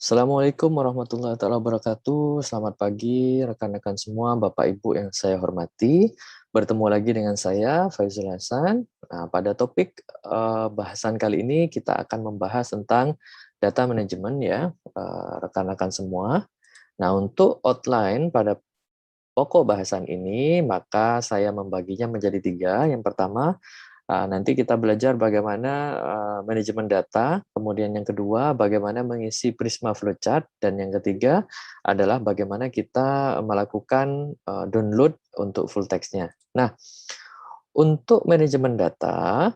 Assalamualaikum warahmatullahi wabarakatuh. Selamat pagi rekan-rekan semua, Bapak Ibu yang saya hormati. Bertemu lagi dengan saya, Faizul Hasan. Nah, pada topik bahasan kali ini kita akan membahas tentang data manajemen ya, rekan-rekan semua. Nah, untuk outline pada pokok bahasan ini, maka saya membaginya menjadi tiga. Yang pertama, nanti kita belajar bagaimana manajemen data, kemudian yang kedua bagaimana mengisi Prisma Flowchart, dan yang ketiga adalah bagaimana kita melakukan download untuk full text-nya. Nah, untuk manajemen data,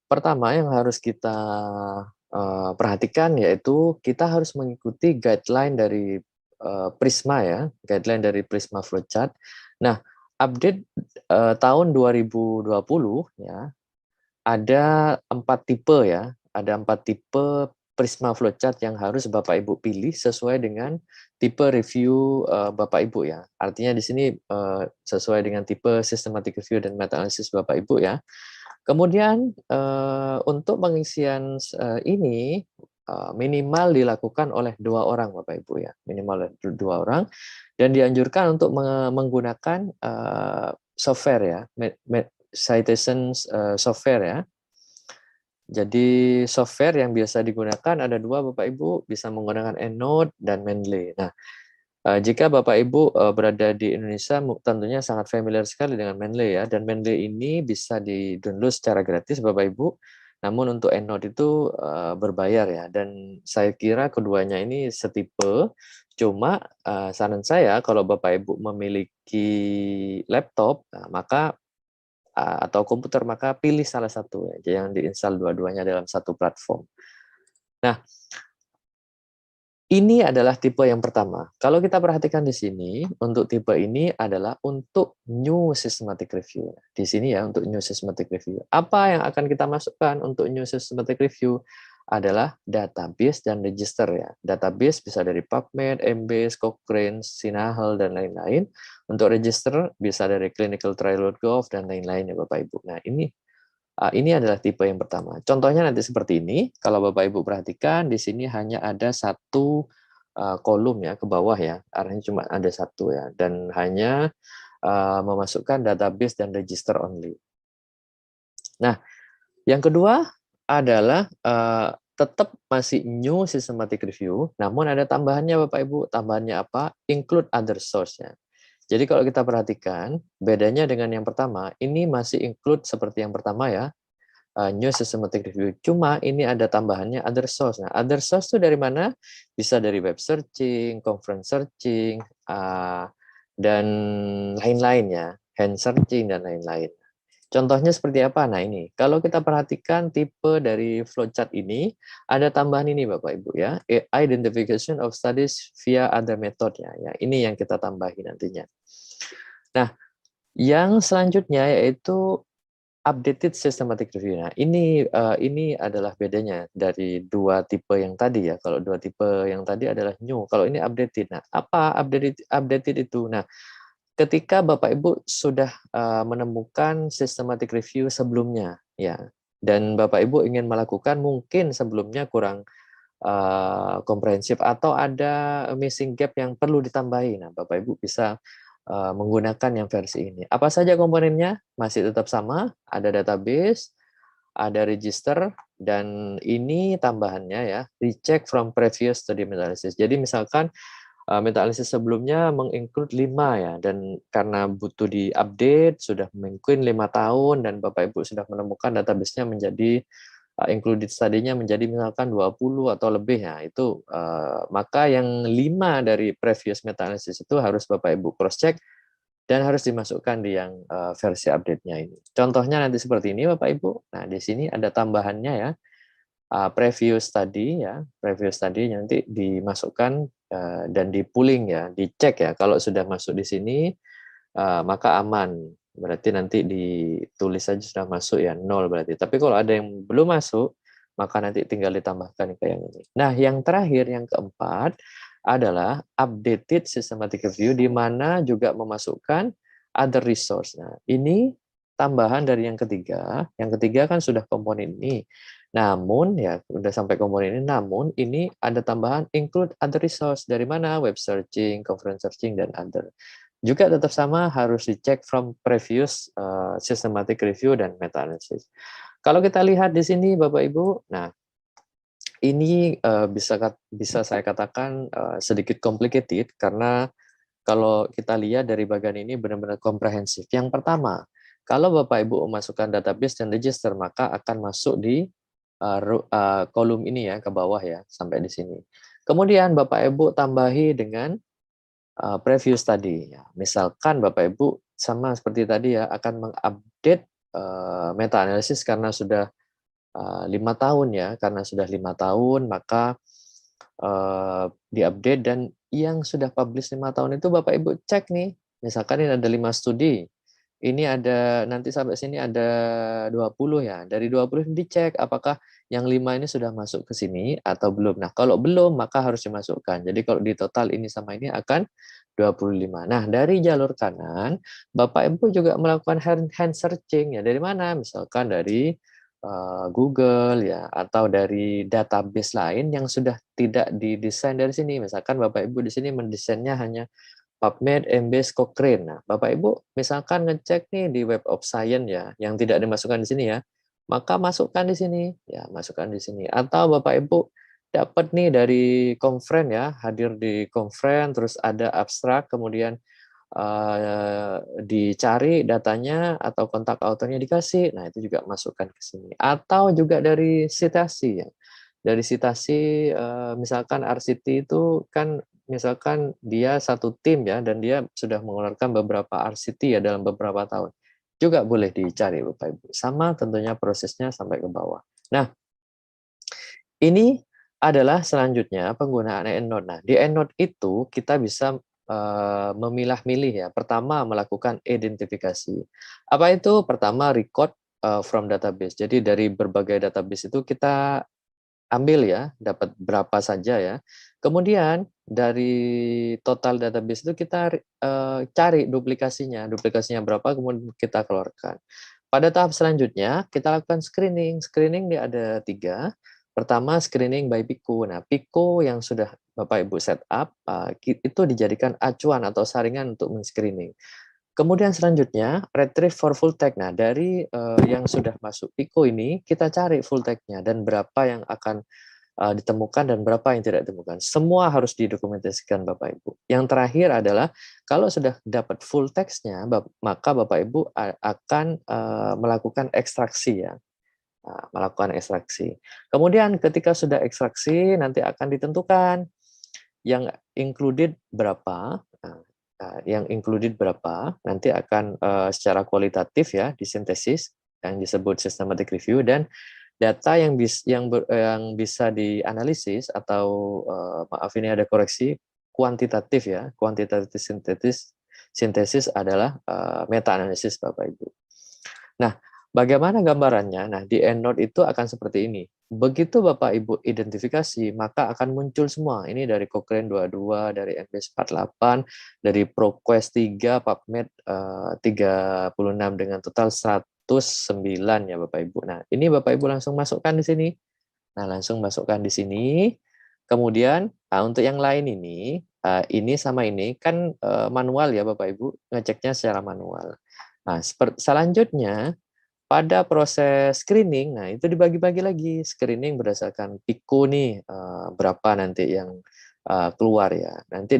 pertama yang harus kita perhatikan yaitu kita harus mengikuti guideline dari Prisma ya, guideline dari Prisma Flowchart. Nah, update tahun 2020 ya, ada 4 tipe ya, ada 4 tipe Prisma Flowchart yang harus Bapak Ibu pilih sesuai dengan tipe review Bapak Ibu ya. Artinya di sini sesuai dengan tipe systematic review dan meta analysis Bapak Ibu ya. Kemudian untuk pengisian ini minimal dilakukan oleh 2 orang Bapak Ibu ya, minimal 2 orang, dan dianjurkan untuk menggunakan software ya, citation software ya. Jadi software yang biasa digunakan ada 2 Bapak Ibu, bisa menggunakan EndNote dan Mendeley. Nah, jika Bapak Ibu berada di Indonesia, tentunya sangat familiar sekali dengan Mendeley ya, dan Mendeley ini bisa di-download secara gratis Bapak Ibu. Namun untuk EndNote itu berbayar ya, dan saya kira keduanya ini setipe. Cuma saran saya kalau Bapak Ibu memiliki laptop, maka atau komputer, maka pilih salah satu ya, jangan diinstal dua-duanya dalam satu platform. Nah, ini adalah tipe yang pertama. Kalau kita perhatikan di sini, untuk tipe ini adalah untuk new systematic review. Di sini ya, untuk new systematic review. Apa yang akan kita masukkan untuk new systematic review adalah database dan register ya. Database bisa dari PubMed, Embase, Cochrane, Sinahel, dan lain-lain. Untuk register bisa dari clinicaltrial.gov dan lain-lain ya Bapak Ibu. Nah, ini adalah tipe yang pertama. Contohnya nanti seperti ini. Kalau Bapak Ibu perhatikan, di sini hanya ada satu kolom ya ke bawah ya. Artinya cuma ada satu ya, dan hanya memasukkan database dan register only. Nah, yang kedua adalah tetap masih new systematic review, namun ada tambahannya Bapak Ibu. Tambahannya apa? Include other source-nya. Jadi kalau kita perhatikan, bedanya dengan yang pertama, ini masih include seperti yang pertama ya, new systematic review. Cuma ini ada tambahannya other source. Nah, other source itu dari mana? Bisa dari web searching, conference searching, dan lain-lain ya, hand searching dan lain-lain. Contohnya seperti apa? Nah ini, kalau kita perhatikan tipe dari flowchart ini, ada tambahan ini Bapak Ibu ya, identification of studies via other method ya. Ini yang kita tambahin nantinya. Nah, yang selanjutnya yaitu updated systematic review. Nah, ini adalah bedanya dari 2 tipe yang tadi ya. Kalau 2 tipe yang tadi adalah new, kalau ini updated. Nah, apa updated itu? Nah, ketika Bapak Ibu sudah menemukan systematic review sebelumnya ya, dan Bapak Ibu ingin melakukan mungkin sebelumnya kurang komprehensif atau ada missing gap yang perlu ditambahin. Nah, Bapak Ibu bisa menggunakan yang versi ini. Apa saja komponennya? Masih tetap sama, ada database, ada register, dan ini tambahannya ya, recheck from previous study meta-analysis. Jadi misalkan meta-analysis sebelumnya menginclude 5 ya, dan karena butuh diupdate, sudah mungkin 5 tahun, dan Bapak Ibu sudah menemukan database-nya menjadi included study-nya menjadi misalkan 20 atau lebih ya, itu maka yang 5 dari previous meta-analysis itu harus Bapak Ibu cross-check dan harus dimasukkan di yang versi update-nya ini. Contohnya nanti seperti ini Bapak Ibu. Nah, di sini ada tambahannya ya, preview study ya, preview study nanti dimasukkan dan di pooling ya, dicek ya. Kalau sudah masuk di sini maka aman. Berarti nanti ditulis saja sudah masuk ya, 0 berarti. Tapi kalau ada yang belum masuk, maka nanti tinggal ditambahkan ke yang ini. Nah, yang terakhir, yang keempat, adalah updated systematic review, di mana juga memasukkan other resource. Nah, ini tambahan dari yang ketiga. Yang ketiga kan sudah komponen ini. Namun ya udah sampai kemudian ini, namun ini ada tambahan include other resource. Dari mana? Web searching, conference searching, dan other. Juga tetap sama, harus dicek from previous systematic review dan meta analysis. Kalau kita lihat di sini Bapak Ibu, nah ini bisa saya katakan sedikit complicated karena kalau kita lihat dari bagian ini benar-benar komprehensif. Yang pertama, kalau Bapak Ibu memasukkan database dan register, maka akan masuk di kolom ini ya, ke bawah ya, sampai di sini. Kemudian Bapak Ibu tambahi dengan previous tadi. Ya. Misalkan Bapak Ibu sama seperti tadi ya, akan mengupdate meta analisis karena sudah 5 tahun ya, karena sudah 5 tahun maka diupdate, dan yang sudah publish 5 tahun itu Bapak Ibu cek nih, misalkan ini ada 5 studi, ini ada nanti sampai sini ada 20 ya, dari 20 dicek apakah yang 5 ini sudah masuk ke sini atau belum. Nah kalau belum maka harus dimasukkan, jadi kalau di total ini sama ini akan 25. Nah dari jalur kanan Bapak Ibu juga melakukan hand searching ya, dari mana? Misalkan dari Google ya, atau dari database lain yang sudah tidak didesain dari sini. Misalkan Bapak Ibu di sini mendesainnya hanya PubMed, Embase, Cochrane. Nah, Bapak Ibu misalkan ngecek nih di Web of Science ya, yang tidak dimasukkan di sini ya, maka masukkan di sini ya, masukkan di sini. Atau Bapak Ibu dapat nih dari conference ya, hadir di conference, terus ada abstrak, kemudian dicari datanya atau kontak autornya dikasih, nah itu juga masukkan ke sini. Atau juga dari citasi ya, dari citasi misalkan RCT itu kan misalkan dia satu tim ya, dan dia sudah mengeluarkan beberapa RCT ya dalam beberapa tahun, juga boleh dicari Bapak Ibu. Sama tentunya prosesnya sampai ke bawah. Nah ini adalah selanjutnya penggunaan EndNote. Nah di EndNote itu kita bisa memilah-milih ya. Pertama melakukan identifikasi. Apa itu? Pertama record from database. Jadi dari berbagai database itu kita ambil ya, dapat berapa saja ya. Kemudian dari total database itu kita cari duplikasinya. Duplikasinya berapa, kemudian kita keluarkan. Pada tahap selanjutnya kita lakukan screening. Screening ini ada 3. Pertama screening by Pico. Nah Pico yang sudah Bapak Ibu set up itu dijadikan acuan atau saringan untuk men-screening. Kemudian selanjutnya retrieve for full text. Nah dari yang sudah masuk Pico ini kita cari full text-nya dan berapa yang akan ditemukan dan berapa yang tidak ditemukan. Semua harus didokumentasikan Bapak Ibu. Yang terakhir adalah kalau sudah dapat full text-nya, maka Bapak Ibu akan melakukan ekstraksi ya. Melakukan ekstraksi. Kemudian ketika sudah ekstraksi nanti akan ditentukan yang included berapa. Yang included berapa nanti akan secara kualitatif ya disintesis yang disebut systematic review, dan data yang bisa dianalisis atau maaf ini ada koreksi, kuantitatif ya, kuantitatif sintesis adalah meta analisis Bapak Ibu. Nah, bagaimana gambarannya? Nah, di EndNote itu akan seperti ini. Begitu Bapak Ibu identifikasi, maka akan muncul semua. Ini dari Cochrane 22, dari Embase 48, dari ProQuest 3, PubMed 36 dengan total 109 ya Bapak Ibu. Nah, ini Bapak Ibu langsung masukkan di sini. Nah, langsung masukkan di sini. Kemudian, untuk yang lain ini sama ini kan manual ya Bapak Ibu, ngeceknya secara manual. Nah, selanjutnya pada proses screening, nah itu dibagi-bagi lagi. Screening berdasarkan Pico nih, berapa nanti yang keluar ya. Nanti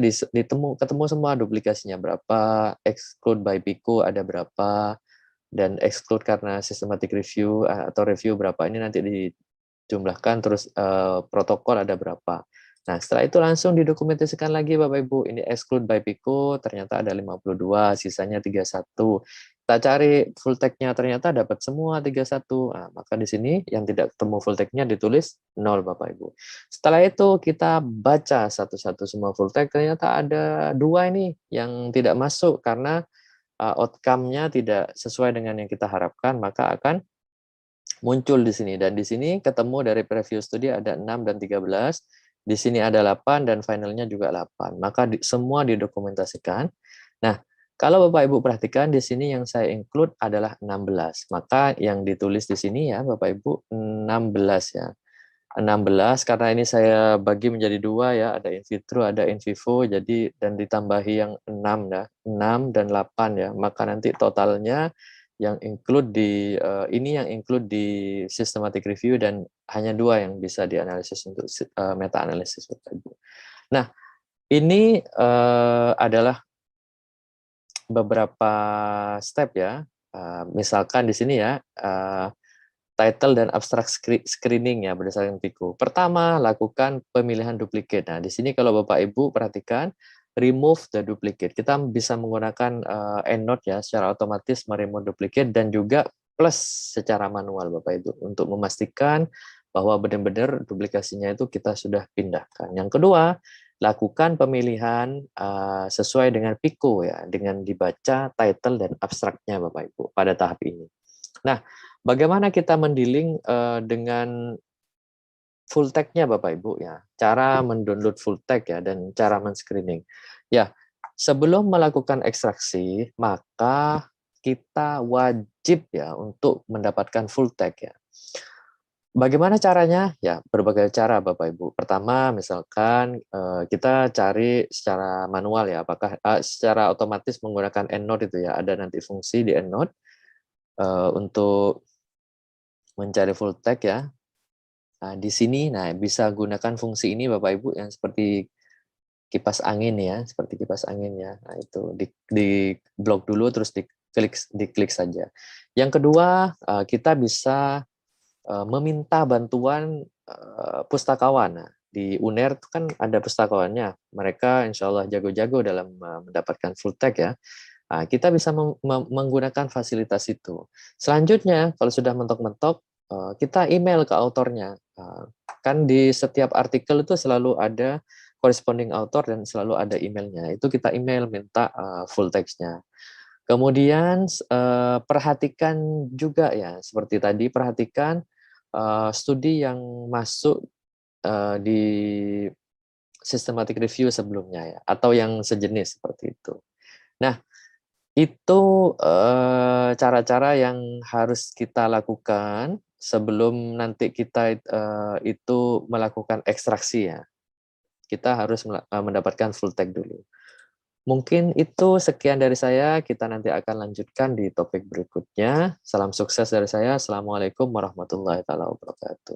ketemu semua duplikasinya berapa, exclude by Pico ada berapa, dan exclude karena systematic review atau review berapa, ini nanti dijumlahkan, terus protokol ada berapa. Nah, setelah itu langsung didokumentasikan lagi Bapak Ibu. Ini exclude by Pico ternyata ada 52, sisanya 31. Kita cari full text-nya, ternyata dapat semua 31. Nah, maka di sini yang tidak ketemu full text-nya ditulis 0 Bapak Ibu. Setelah itu kita baca satu-satu semua full text, ternyata ada 2 ini yang tidak masuk karena outcome-nya tidak sesuai dengan yang kita harapkan, maka akan muncul di sini. Dan di sini ketemu dari preview studi ada 6 dan 13. Di sini ada 8 dan finalnya juga 8. Maka semua didokumentasikan. Nah, Kalau Bapak Ibu perhatikan di sini yang saya include adalah 16. Maka yang ditulis di sini ya Bapak Ibu 16 ya. 16 karena ini saya bagi menjadi dua ya, ada in vitro, ada in vivo, jadi dan ditambahi yang 6 ya, 6 dan 8 ya. Maka nanti totalnya yang include di ini yang include di systematic review dan hanya dua yang bisa dianalisis untuk meta analisis Bapak Ibu. Nah, ini adalah beberapa step ya. Misalkan di sini ya, title dan abstract screening ya berdasarkan PICO. Pertama, lakukan pemilihan duplicate. Nah, di sini kalau Bapak Ibu perhatikan, remove the duplicate. Kita bisa menggunakan EndNote ya secara otomatis meremove duplicate dan juga plus secara manual Bapak Ibu untuk memastikan bahwa benar-benar duplikasinya itu kita sudah pindahkan. Yang kedua, lakukan pemilihan sesuai dengan PICO ya, dengan dibaca title dan abstraknya Bapak Ibu pada tahap ini. Nah, bagaimana kita mendealing dengan full tag-nya Bapak Ibu ya? Cara mendownload full tag ya dan cara men-screening. Ya, sebelum melakukan ekstraksi, maka kita wajib ya untuk mendapatkan full tag ya. Bagaimana caranya? Ya, berbagai cara Bapak Ibu. Pertama, misalkan kita cari secara manual ya, apakah secara otomatis menggunakan EndNote itu ya, ada nanti fungsi di EndNote untuk mencari full tag ya. Nah, di sini bisa gunakan fungsi ini Bapak Ibu yang seperti kipas angin ya, seperti kipas angin ya. Nah, itu di blok dulu terus diklik saja. Yang kedua, kita bisa meminta bantuan pustakawan. Nah, di UNER itu kan ada pustakawannya. Mereka insya Allah jago-jago dalam mendapatkan full tag ya. Nah, kita bisa menggunakan fasilitas itu. Selanjutnya, kalau sudah mentok-mentok, kita email ke autornya. Kan di setiap artikel itu selalu ada corresponding author dan selalu ada emailnya. Itu kita email minta full text-nya. Kemudian perhatikan juga ya, seperti tadi perhatikan studi yang masuk di systematic review sebelumnya ya, atau yang sejenis seperti itu. Nah, itu cara-cara yang harus kita lakukan sebelum nanti kita itu melakukan ekstraksi ya. Kita harus mendapatkan full tag dulu. Mungkin itu sekian dari saya. Kita nanti akan lanjutkan di topik berikutnya. Salam sukses dari saya. Assalamualaikum warahmatullahi wabarakatuh.